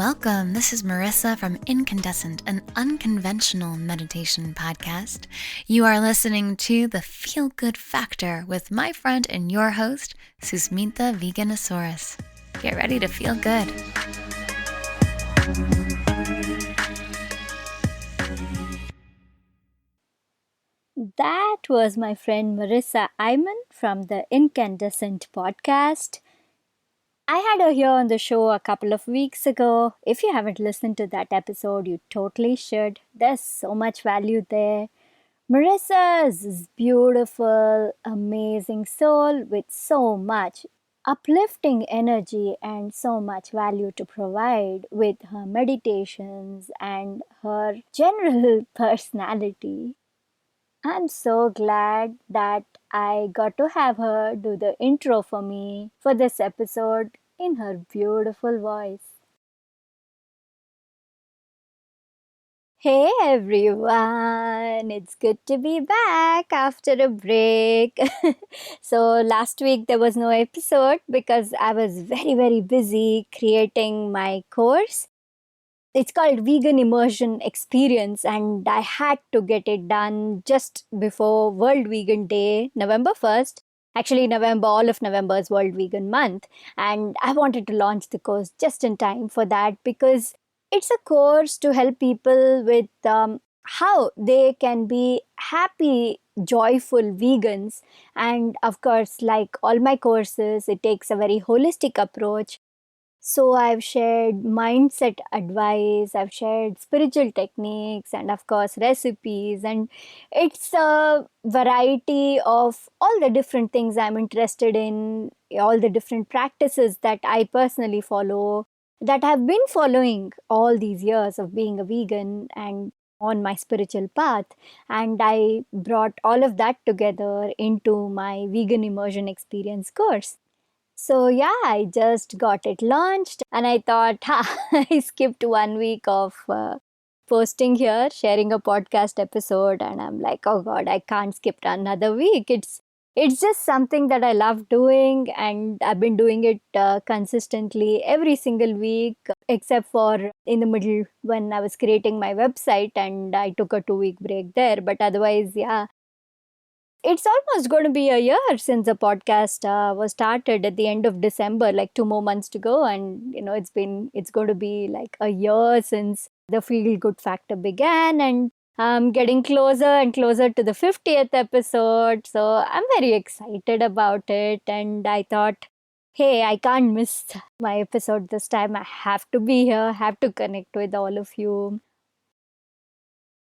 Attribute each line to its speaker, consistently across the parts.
Speaker 1: welcome. This is Marissa from Incandescent, an unconventional meditation podcast. You are listening to The Feel Good Factor with my friend and your host, Susmitha Veganosaurus. Get ready to feel good.
Speaker 2: That was my friend Marissa Iman from the Incandescent podcast. I had her here on the show a couple of weeks ago. If you haven't listened to that episode, you totally should. There's so much value there. Marissa is this beautiful, amazing soul with so much uplifting energy and so much value to provide with her meditations and her general personality. I'm so glad that I got to have her do the intro for me for this episode in her beautiful voice. Hey everyone, it's good to be back after a break. So, last week there was no episode because I was very busy creating my course. It's called Vegan Immersion Experience, and I had to get it done just before World Vegan Day, November 1st. Actually, all of November is World Vegan Month, and I wanted to launch the course just in time for that because it's a course to help people with how they can be happy, joyful vegans. And of course, like all my courses, it takes a very holistic approach. So I've shared mindset advice, I've shared spiritual techniques, and of course recipes. And it's a variety of all the different things I'm interested in, all the different practices that I personally follow, that I've been following all these years of being a vegan and on my spiritual path. And I brought all of that together into my vegan immersion experience course. So yeah, I just got it launched and I thought, I skipped 1 week of posting here, sharing a podcast episode, and I'm like, oh God, I can't skip another week. It's just something that I love doing, and I've been doing it consistently every single week, except for in the middle when I was creating my website and I took a 2 week break there. But otherwise, yeah, it's almost going to be a year since the podcast was started at the end of December, like 2 more months to go. And, it's going to be like a year since the Feel Good Factor began. And I'm getting closer and closer to the 50th episode. So I'm very excited about it. And I thought, hey, I can't miss my episode this time. I have to be here, have to connect with all of you.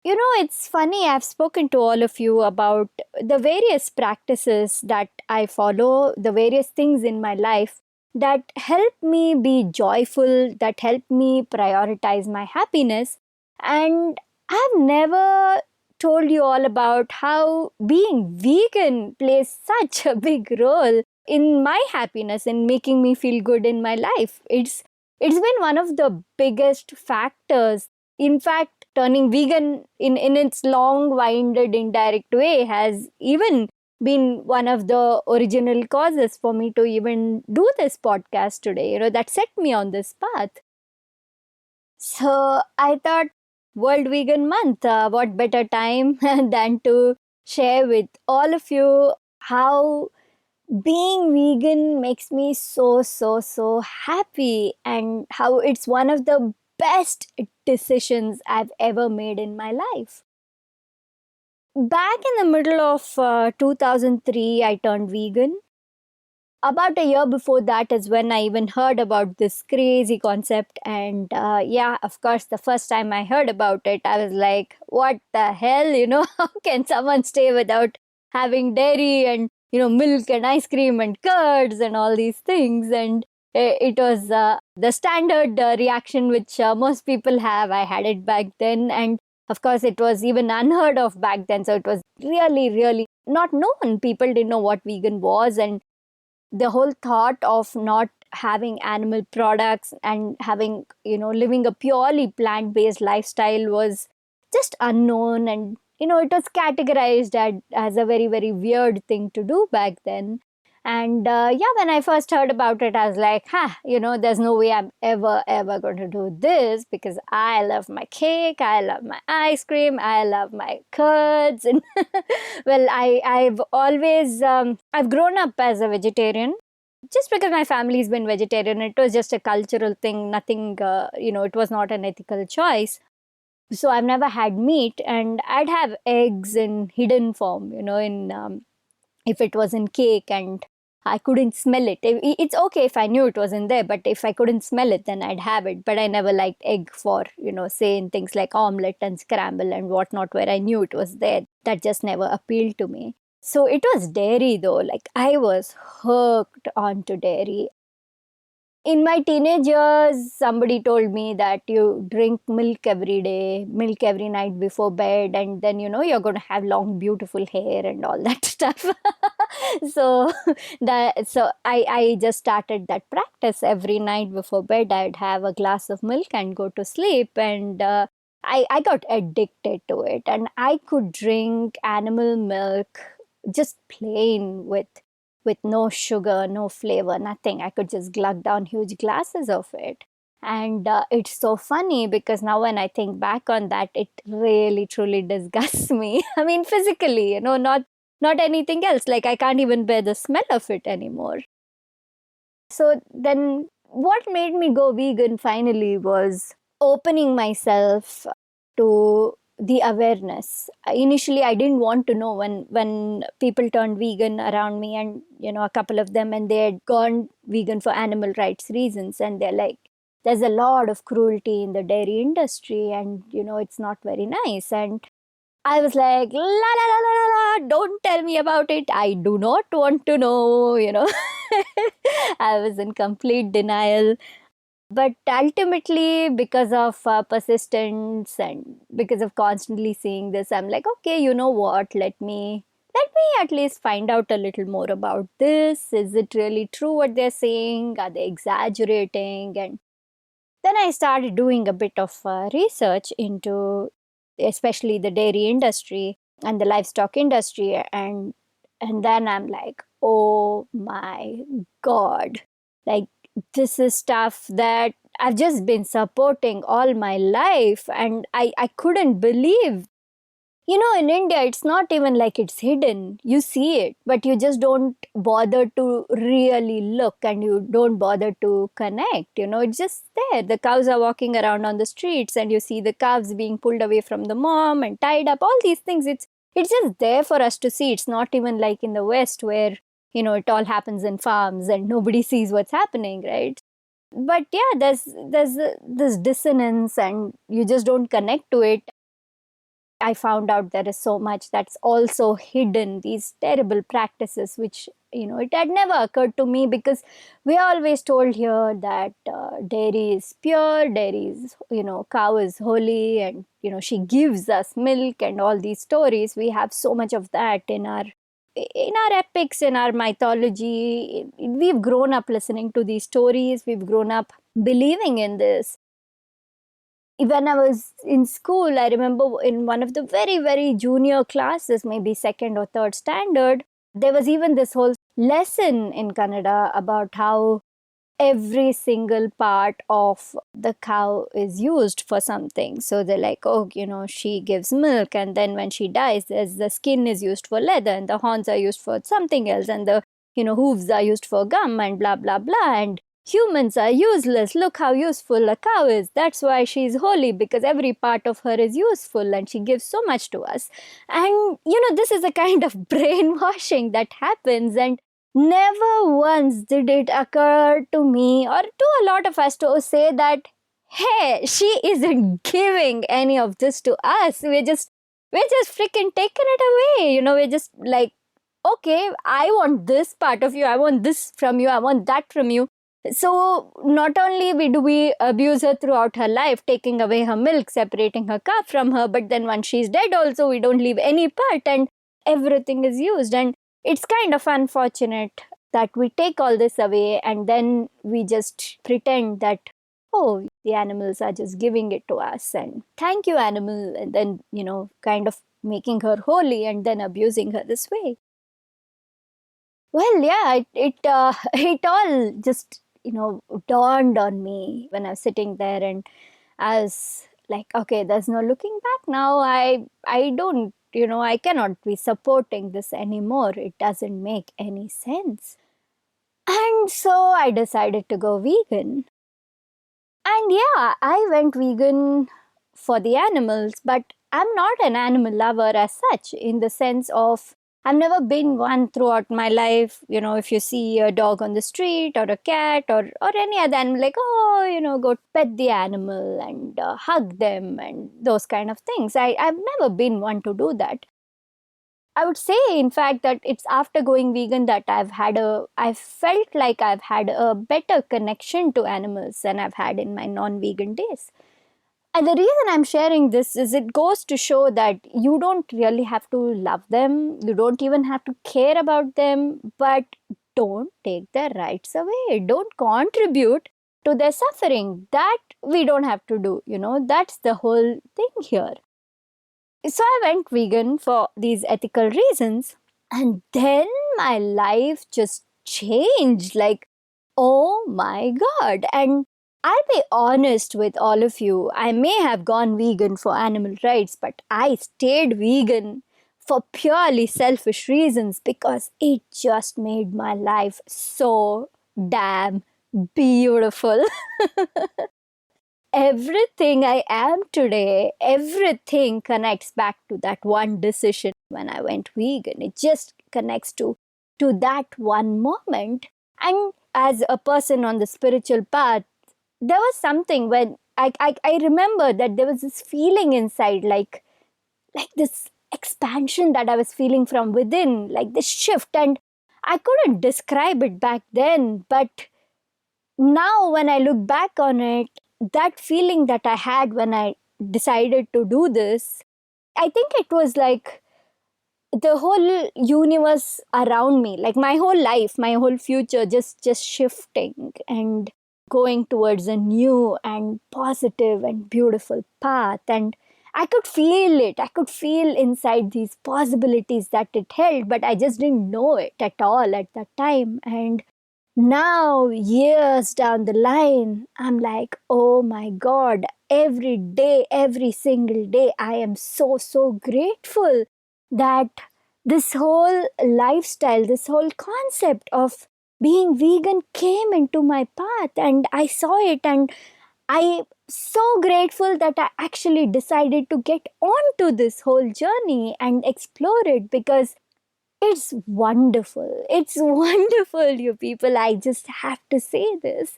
Speaker 2: It's funny, I've spoken to all of you about the various practices that I follow, the various things in my life that help me be joyful, that help me prioritize my happiness. And I've never told you all about how being vegan plays such a big role in my happiness and making me feel good in my life. It's been one of the biggest factors. In fact, turning vegan in its long-winded, indirect way has even been one of the original causes for me to even do this podcast today, that set me on this path. So I thought, World Vegan Month, what better time than to share with all of you how being vegan makes me so happy, and how it's one of the best decisions I've ever made in my life. Back in the middle of 2003, I turned vegan. About a year before that is when I even heard about this crazy concept. And yeah, of course, the first time I heard about it, I was like, what the hell? How can someone stay without having dairy and, milk and ice cream and curds and all these things? And it was the standard reaction which most people have. I had it back then. And of course, it was even unheard of back then. So it was really not known. People didn't know what vegan was. And the whole thought of not having animal products and having, living a purely plant-based lifestyle was just unknown. And, it was categorized as a very weird thing to do back then. And yeah, when I first heard about it, I was like, there's no way I'm ever going to do this, because I love my cake, I love my ice cream, I love my curds. And well, I've always, I've grown up as a vegetarian. Just because my family's been vegetarian, it was just a cultural thing, nothing, it was not an ethical choice. So I've never had meat, and I'd have eggs in hidden form, if it was in cake and I couldn't smell it. It's okay if I knew it was in there, but if I couldn't smell it, then I'd have it. But I never liked egg for, say in things like omelette and scramble and whatnot, where I knew it was there. That just never appealed to me. So it was dairy though. Like, I was hooked onto dairy. In my teenage years, somebody told me that you drink milk every day, milk every night before bed, and then you're going to have long, beautiful hair and all that stuff. So I just started that practice. Every night before bed, I'd have a glass of milk and go to sleep, and I got addicted to it, and I could drink animal milk just plain, with no sugar, no flavor, nothing. I could just glug down huge glasses of it. And it's so funny, because now when I think back on that, it really truly disgusts me. I mean, physically, not anything else. Like, I can't even bear the smell of it anymore. So then what made me go vegan finally was opening myself to the awareness. Initially, I didn't want to know, when people turned vegan around me, and a couple of them, and they had gone vegan for animal rights reasons, and they're like, there's a lot of cruelty in the dairy industry, and it's not very nice. And I was like, la la la la la, don't tell me about it. I do not want to know. I was in complete denial. But ultimately, because of persistence and because of constantly seeing this, I'm like, okay, you know what? Let me at least find out a little more about this. Is it really true what they're saying? Are they exaggerating? And then I started doing a bit of research into especially the dairy industry and the livestock industry, and then I'm like, oh my god, like, this is stuff that I've just been supporting all my life, and I couldn't believe. In India, it's not even like it's hidden. You see it, but you just don't bother to really look, and you don't bother to connect. It's just there. The cows are walking around on the streets, and you see the calves being pulled away from the mom and tied up, all these things. It's just there for us to see. It's not even like in the West, where, it all happens in farms and nobody sees what's happening, right? But yeah, there's this dissonance, and you just don't connect to it. I found out there is so much that's also hidden, these terrible practices, which, it had never occurred to me, because we are always told here that dairy is pure, dairy is, cow is holy, and, she gives us milk, and all these stories. We have so much of that in our epics, in our mythology. We've grown up listening to these stories, we've grown up believing in this. When I was in school, I remember in one of the very, very junior classes, maybe second or third standard, there was even this whole lesson in Kannada about how every single part of the cow is used for something. So they're like, oh, she gives milk, and then when she dies, the skin is used for leather, and the horns are used for something else, and the hooves are used for gum, and blah blah blah. And humans are useless. Look how useful a cow is. That's why she's holy, because every part of her is useful, and she gives so much to us. And this is a kind of brainwashing that happens, and never once did it occur to me, or to a lot of us, to say that, hey, she isn't giving any of this to us. We're just freaking taking it away. We're just like, okay, I want this part of you, I want this from you, I want that from you. So not only do we abuse her throughout her life, taking away her milk, separating her calf from her, but then once she's dead also, we don't leave any part, and everything is used. And it's kind of unfortunate that we take all this away, and then we just pretend that, oh, the animals are just giving it to us, and thank you, animal, and then, kind of making her holy, and then abusing her this way. Well, yeah, it all just dawned on me when I was sitting there, and I was like, okay, there's no looking back now. I don't, I cannot be supporting this anymore. It doesn't make any sense. And so I decided to go vegan. And yeah, I went vegan for the animals, but I'm not an animal lover as such, in the sense of I've never been one throughout my life. If you see a dog on the street or a cat or any other animal, like, oh, go pet the animal and hug them and those kind of things. I've never been one to do that. I would say, in fact, that it's after going vegan that I felt like I've had a better connection to animals than I've had in my non-vegan days. And the reason I'm sharing this is it goes to show that you don't really have to love them, you don't even have to care about them, but don't take their rights away. Don't contribute to their suffering. That we don't have to do, that's the whole thing here. So I went vegan for these ethical reasons. And then my life just changed. Like, oh my God. And I'll be honest with all of you. I may have gone vegan for animal rights, but I stayed vegan for purely selfish reasons because it just made my life so damn beautiful. Everything I am today, everything connects back to that one decision when I went vegan. It just connects to that one moment. And as a person on the spiritual path, there was something when I remember that there was this feeling inside, like this expansion that I was feeling from within, like this shift. And I couldn't describe it back then, but now when I look back on it, that feeling that I had when I decided to do this, I think it was like the whole universe around me, like my whole life, my whole future just shifting and going towards a new and positive and beautiful path. And I could feel it. I could feel inside these possibilities that it held, but I just didn't know it at all at that time. And now, years down the line, I'm like, oh my God, every day, every single day, I am so grateful that this whole lifestyle, this whole concept of being vegan came into my path and I saw it, and I'm so grateful that I actually decided to get onto this whole journey and explore it, because it's wonderful. It's wonderful, you people. I just have to say this.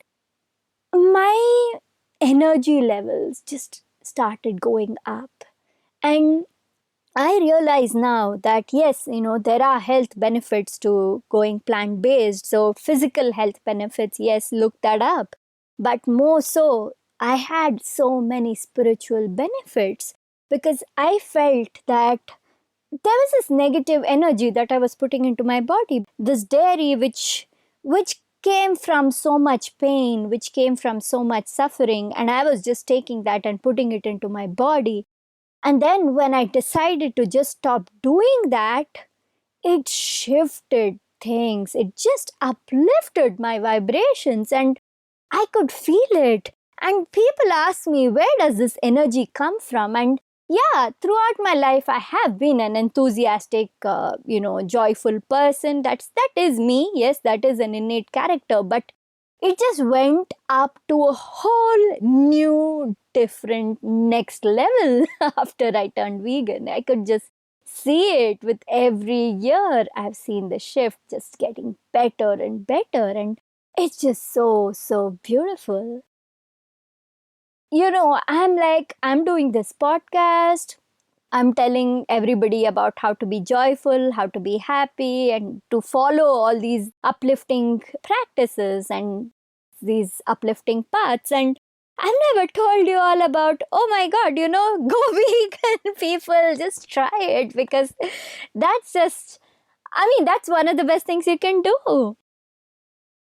Speaker 2: My energy levels just started going up. And I realize now that yes, there are health benefits to going plant based. So, physical health benefits, yes, look that up. But more so, I had so many spiritual benefits because I felt that there was this negative energy that I was putting into my body. This dairy, which came from so much pain, which came from so much suffering, and I was just taking that and putting it into my body. And then when I decided to just stop doing that, it shifted things. It just uplifted my vibrations, and I could feel it. And people ask me, where does this energy come from? And yeah, throughout my life, I have been an enthusiastic, joyful person. That is me. Yes, that is an innate character. But it just went up to a whole new, different, next level after I turned vegan. I could just see it with every year. I've seen the shift just getting better and better. And it's just so beautiful. I'm doing this podcast. I'm telling everybody about how to be joyful, how to be happy, and to follow all these uplifting practices and these uplifting paths. And I've never told you all about, oh my God, go vegan, people. Just try it, because that's just, that's one of the best things you can do.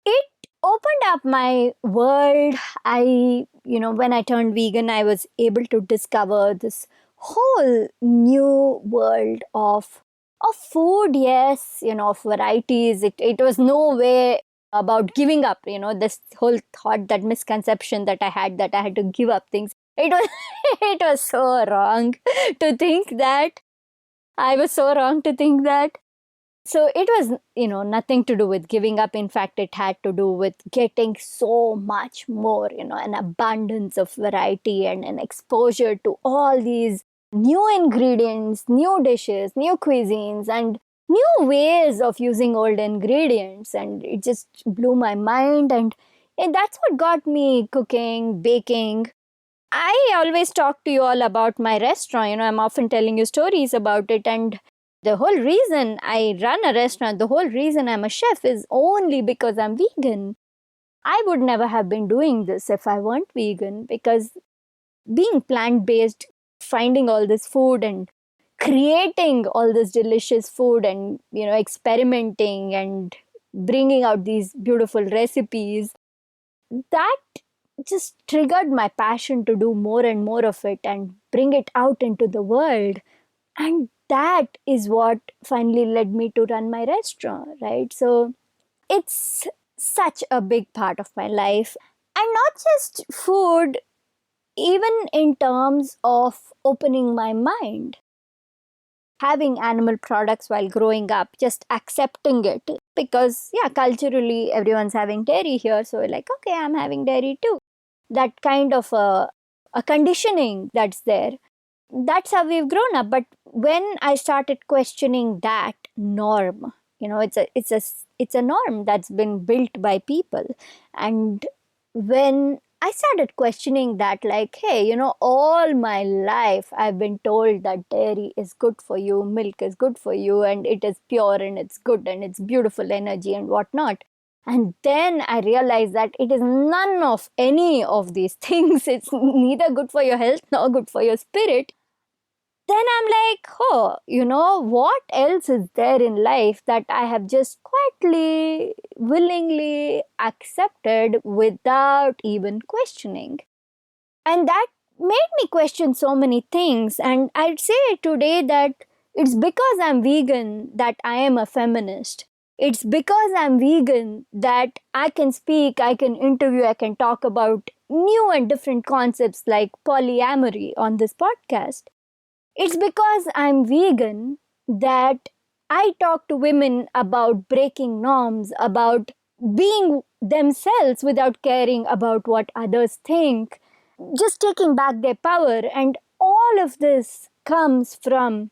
Speaker 2: It opened up my world. When I turned vegan, I was able to discover this whole new world of Of food, yes, of varieties. It was no way about giving up, this whole thought, that misconception that I had, that I had to give up things. It was, it was so wrong to think that. I was so wrong to think that. So it was, nothing to do with giving up. In fact, it had to do with getting so much more, an abundance of variety and an exposure to all these new ingredients, new dishes, new cuisines, and new ways of using old ingredients. And it just blew my mind. And that's what got me cooking, baking. I always talk to you all about my restaurant. I'm often telling you stories about it. And the whole reason I run a restaurant, the whole reason I'm a chef is only because I'm vegan. I would never have been doing this if I weren't vegan, because being plant based, finding all this food and creating all this delicious food and, experimenting and bringing out these beautiful recipes, that just triggered my passion to do more and more of it and bring it out into the world. And that is what finally led me to run my restaurant, right? So it's such a big part of my life. And not just food, even in terms of opening my mind. Having animal products while growing up, just accepting it. Because, yeah, culturally, everyone's having dairy here. So, like, okay, I'm having dairy too. That kind of a conditioning that's there. That's how we've grown up. But when I started questioning that norm, it's a norm that's been built by people. And when I started questioning that, like, hey, all my life I've been told that dairy is good for you, milk is good for you, and it is pure and it's good and it's beautiful energy and whatnot. And then I realized that it is none of any of these things. It's neither good for your health nor good for your spirit. Then I'm like, oh, what else is there in life that I have just quietly, willingly accepted without even questioning? And that made me question so many things. And I'd say today that it's because I'm vegan that I am a feminist. It's because I'm vegan that I can speak, I can interview, I can talk about new and different concepts like polyamory on this podcast. It's because I'm vegan that I talk to women about breaking norms, about being themselves without caring about what others think, just taking back their power. And all of this comes from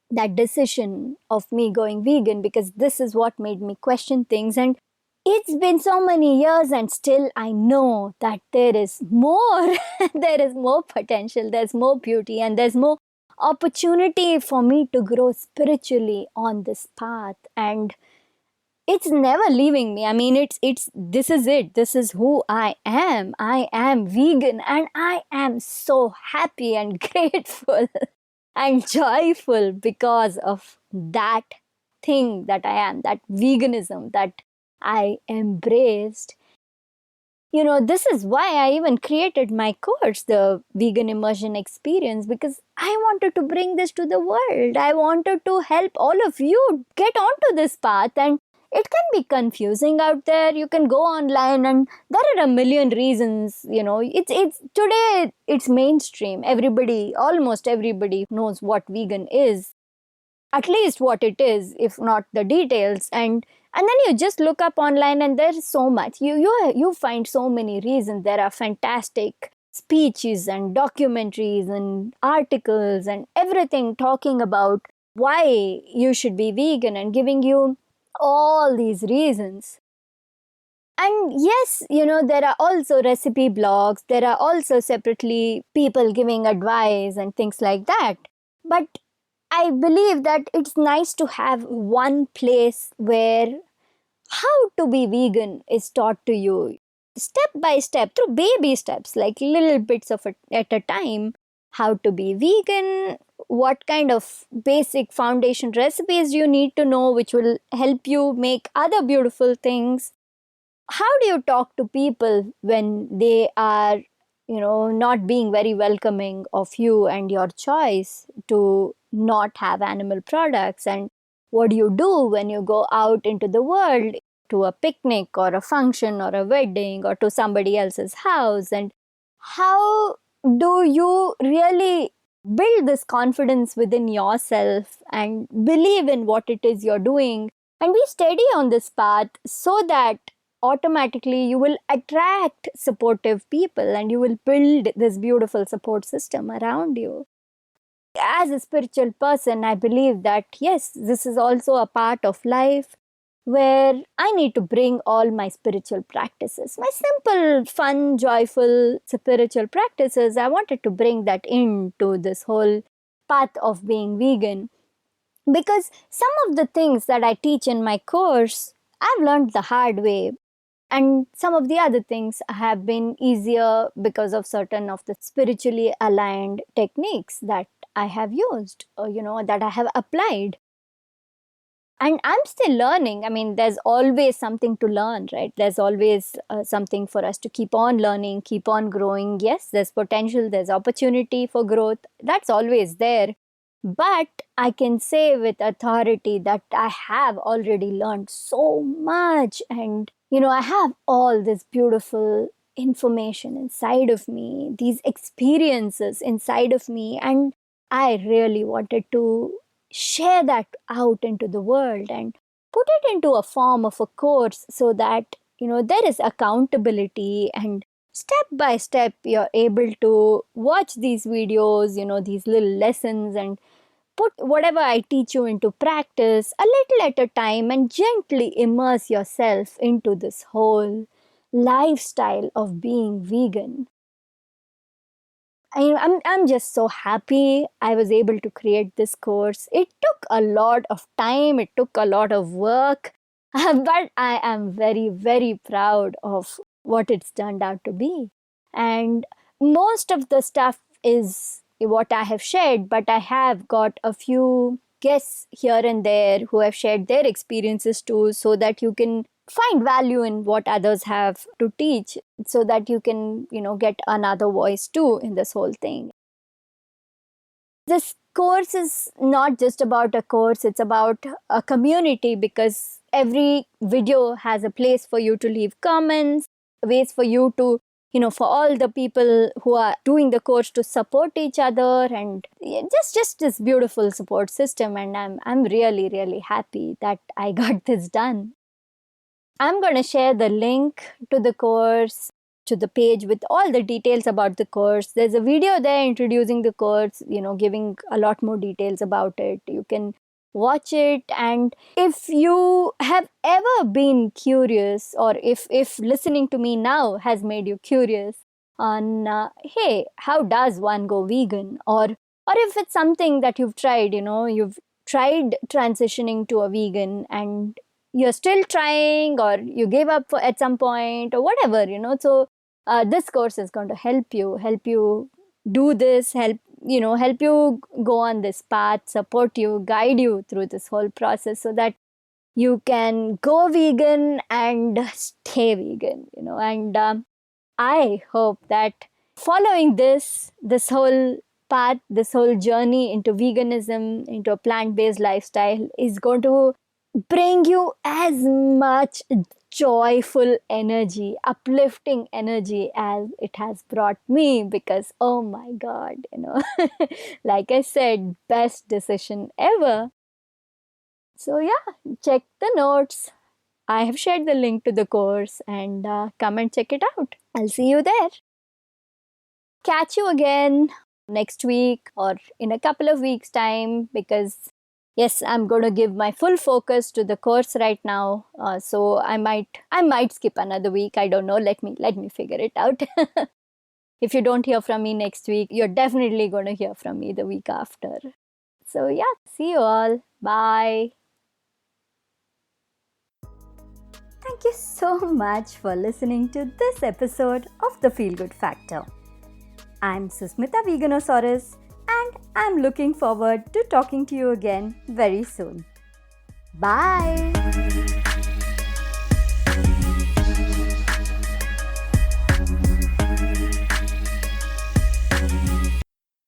Speaker 2: that decision of me going vegan, because this is what made me question things. And it's been so many years, and still I know that there is more. There is more potential, there's more beauty, and there's more opportunity for me to grow spiritually on this path. And it's never leaving me. I mean, it's this is it. This is who I am. I am vegan, and I am so happy and grateful and joyful because of that thing that I am, that veganism that I embraced. This is why I even created my course, the Vegan Immersion Experience, because I wanted to bring this to the world. I wanted to help all of you get onto this path. And it can be confusing out there. You can go online and there are a million reasons. It's today it's mainstream. Almost everybody knows what vegan is, at least what it is, if not the details. And then you just look up online and there's so much. You find so many reasons. There are fantastic speeches and documentaries and articles and everything talking about why you should be vegan and giving you all these reasons. And yes, there are also recipe blogs, there are also separately people giving advice and things like that. But I believe that it's nice to have one place where how to be vegan is taught to you step by step, through baby steps, like little bits of it at a time. How to be vegan, what kind of basic foundation recipes you need to know, which will help you make other beautiful things. How do you talk to people when they are, not being very welcoming of you and your choice to not have animal products? And what do you do when you go out into the world to a picnic or a function or a wedding or to somebody else's house, and how do you really build this confidence within yourself and believe in what it is you're doing and be steady on this path, so that automatically you will attract supportive people and you will build this beautiful support system around you. As a spiritual person, I believe that yes, this is also a part of life where I need to bring all my spiritual practices, my simple, fun, joyful spiritual practices. I wanted to bring that into this whole path of being vegan, because some of the things that I teach in my course, I've learned the hard way. And some of the other things have been easier because of certain of the spiritually aligned techniques that I have used, or, that I have applied. And I'm still learning. I mean, there's always something to learn, right? There's always something for us to keep on learning, keep on growing. Yes, there's potential, there's opportunity for growth. That's always there. But I can say with authority that I have already learned so much. And, I have all this beautiful information inside of me, these experiences inside of me. And I really wanted to share that out into the world and put it into a form of a course, so that, there is accountability, and step by step you're able to watch these videos, these little lessons, and put whatever I teach you into practice a little at a time, and gently immerse yourself into this whole lifestyle of being vegan. I'm just so happy I was able to create this course. It took a lot of time, it took a lot of work, but I am very, very proud of what it's turned out to be. And most of the stuff is what I have shared, but I have got a few guests here and there who have shared their experiences too, so that you can find value in what others have to teach, so that you can, get another voice too in this whole thing. This course is not just about a course, it's about a community, because every video has a place for you to leave comments, ways for you to, for all the people who are doing the course to support each other, and just this beautiful support system. And I'm really, really happy that I got this done. I'm going to share the link to the course, to the page with all the details about the course. There's a video there introducing the course, giving a lot more details about it. You can watch it. And if you have ever been curious, or if listening to me now has made you curious on, hey, how does one go vegan? Or if it's something that you've tried, you've tried transitioning to a vegan and you're still trying, or you gave up at some point, or whatever, so this course is going to help you do this, help you go on this path, support you, guide you through this whole process, so that you can go vegan and stay vegan, and I hope that following this whole path, this whole journey into veganism, into a plant-based lifestyle, is going to bring you as much joyful energy, uplifting energy as it has brought me, because oh my god, like I said, best decision ever. So yeah, check the notes. I have shared the link to the course, and come and check it out. I'll see you there. Catch you again next week or in a couple of weeks' time, because yes, I'm going to give my full focus to the course right now. So I might skip another week. I don't know. Let me figure it out. If you don't hear from me next week, you're definitely going to hear from me the week after. So yeah, see you all. Bye. Thank you so much for listening to this episode of The Feel Good Factor. I'm Susmita Veganosaurus, and I'm looking forward to talking to you again very soon. Bye!